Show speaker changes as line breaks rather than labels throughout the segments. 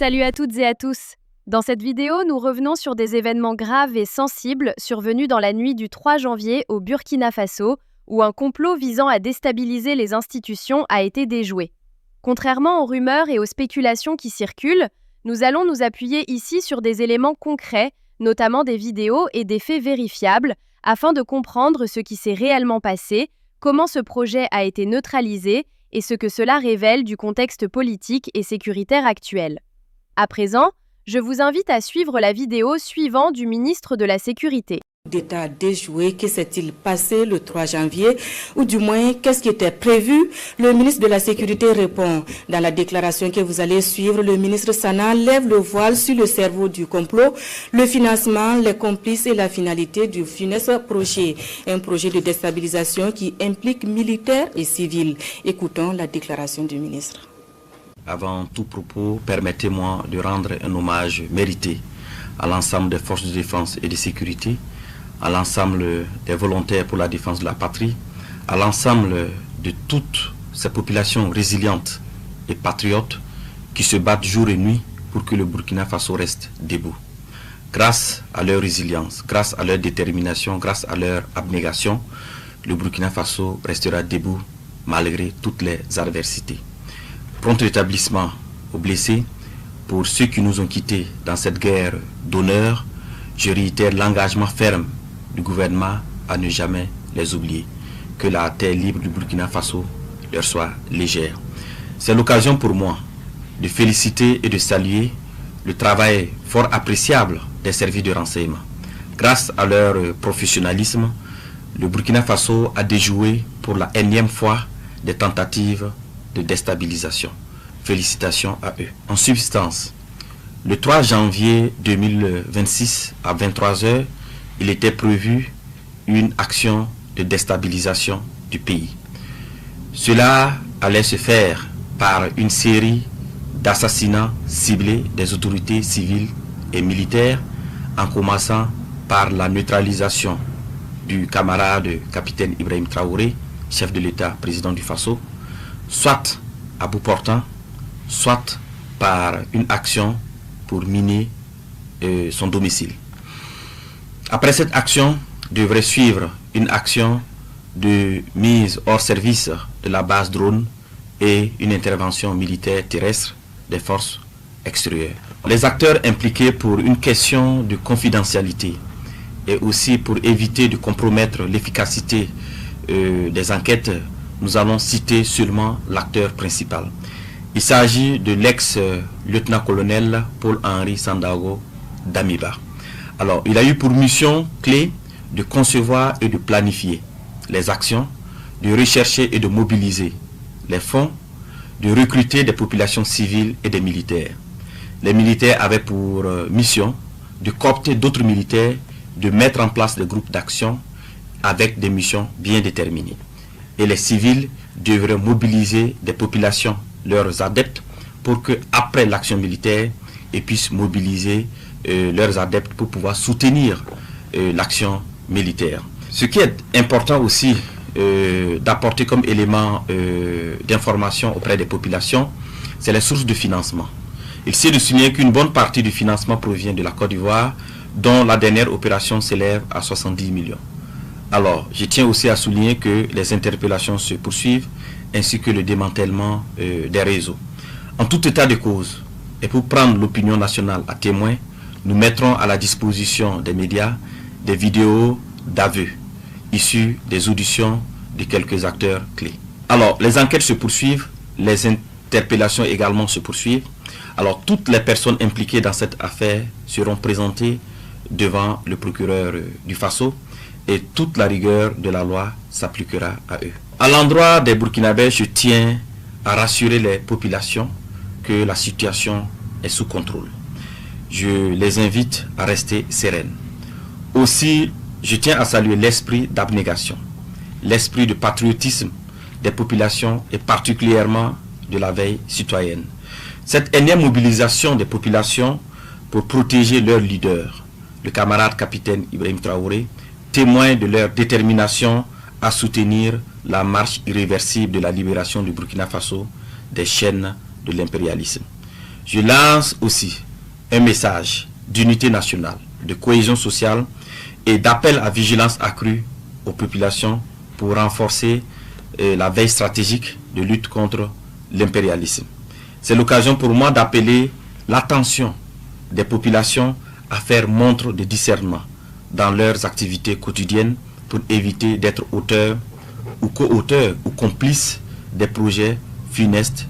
Salut à toutes et à tous. Dans cette vidéo, nous revenons sur des événements graves et sensibles survenus dans la nuit du 3 janvier au Burkina Faso, où un complot visant à déstabiliser les institutions a été déjoué. Contrairement aux rumeurs et aux spéculations qui circulent, nous allons nous appuyer ici sur des éléments concrets, notamment des vidéos et des faits vérifiables, afin de comprendre ce qui s'est réellement passé, comment ce projet a été neutralisé et ce que cela révèle du contexte politique et sécuritaire actuel. À présent, je vous invite à suivre la vidéo suivante du ministre de la Sécurité.
D'État déjoué, que s'est-il passé le 3 janvier, ou du moins qu'est-ce qui était prévu? Le ministre de la Sécurité répond. Dans la déclaration que vous allez suivre, le ministre Sana lève le voile sur le cerveau du complot, le financement, les complices et la finalité du funeste projet. Un projet de déstabilisation qui implique militaires et civils. Écoutons la déclaration du ministre.
Avant tout propos, permettez-moi de rendre un hommage mérité à l'ensemble des forces de défense et de sécurité, à l'ensemble des volontaires pour la défense de la patrie, à l'ensemble de toutes ces populations résilientes et patriotes qui se battent jour et nuit pour que le Burkina Faso reste debout. Grâce à leur résilience, grâce à leur détermination, grâce à leur abnégation, le Burkina Faso restera debout malgré toutes les adversités. Prompt rétablissement aux blessés. Pour ceux qui nous ont quittés dans cette guerre d'honneur, je réitère l'engagement ferme du gouvernement à ne jamais les oublier. Que la terre libre du Burkina Faso leur soit légère. C'est l'occasion pour moi de féliciter et de saluer le travail fort appréciable des services de renseignement. Grâce à leur professionnalisme, le Burkina Faso a déjoué pour la énième fois des tentatives de déstabilisation. Félicitations à eux. En substance, le 3 janvier 2026 à 23 h, il était prévu une action de déstabilisation du pays. Cela allait se faire par une série d'assassinats ciblés des autorités civiles et militaires, en commençant par la neutralisation du camarade capitaine Ibrahim Traoré, chef de l'État, président du Faso, soit à bout portant, soit par une action pour miner son domicile. Après cette action, devrait suivre une action de mise hors service de la base drone et une intervention militaire terrestre des forces extérieures. Les acteurs impliqués pour une question de confidentialité et aussi pour éviter de compromettre l'efficacité des enquêtes, nous allons citer seulement l'acteur principal. Il s'agit de l'ex-lieutenant-colonel Paul-Henri Sandaogo Damiba. Alors, il a eu pour mission clé de concevoir et de planifier les actions, de rechercher et de mobiliser les fonds, de recruter des populations civiles et des militaires. Les militaires avaient pour mission de coopter d'autres militaires, de mettre en place des groupes d'action avec des missions bien déterminées. Et les civils devraient mobiliser des populations, leurs adeptes, pour que après l'action militaire, ils puissent mobiliser leurs adeptes pour pouvoir soutenir l'action militaire. Ce qui est important aussi d'apporter comme élément d'information auprès des populations, c'est les sources de financement. Il s'est de souligner qu'une bonne partie du financement provient de la Côte d'Ivoire, dont la dernière opération s'élève à 70 millions. Alors, je tiens aussi à souligner que les interpellations se poursuivent, ainsi que le démantèlement des réseaux. En tout état de cause, et pour prendre l'opinion nationale à témoin, nous mettrons à la disposition des médias des vidéos d'aveux, issus des auditions de quelques acteurs clés. Alors, les enquêtes se poursuivent, les interpellations également se poursuivent. Alors, toutes les personnes impliquées dans cette affaire seront présentées devant le procureur du Faso, et toute la rigueur de la loi s'appliquera à eux. À l'endroit des Burkinabés, je tiens à rassurer les populations que la situation est sous contrôle. Je les invite à rester sereines. Aussi, je tiens à saluer l'esprit d'abnégation, l'esprit de patriotisme des populations et particulièrement de la veille citoyenne. Cette énième mobilisation des populations pour protéger leur leader, le camarade capitaine Ibrahim Traoré, témoin de leur détermination à soutenir la marche irréversible de la libération du Burkina Faso des chaînes de l'impérialisme. Je lance aussi un message d'unité nationale, de cohésion sociale et d'appel à vigilance accrue aux populations pour renforcer la veille stratégique de lutte contre l'impérialisme. C'est l'occasion pour moi d'appeler l'attention des populations à faire montre de discernement dans leurs activités quotidiennes pour éviter d'être auteurs ou co-auteurs ou complices des projets funestes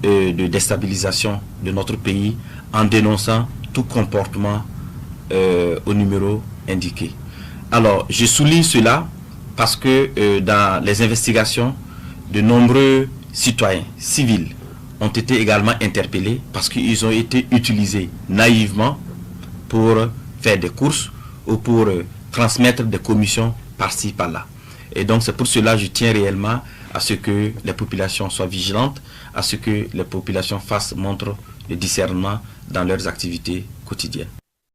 de déstabilisation de notre pays en dénonçant tout comportement au numéro indiqué. Alors, je souligne cela parce que dans les investigations, de nombreux citoyens civils ont été également interpellés parce qu'ils ont été utilisés naïvement pour faire des courses ou pour transmettre des commissions par-ci, par-là. Et donc c'est pour cela que je tiens réellement à ce que les populations soient vigilantes, à ce que les populations fassent montre de discernement dans leurs activités quotidiennes.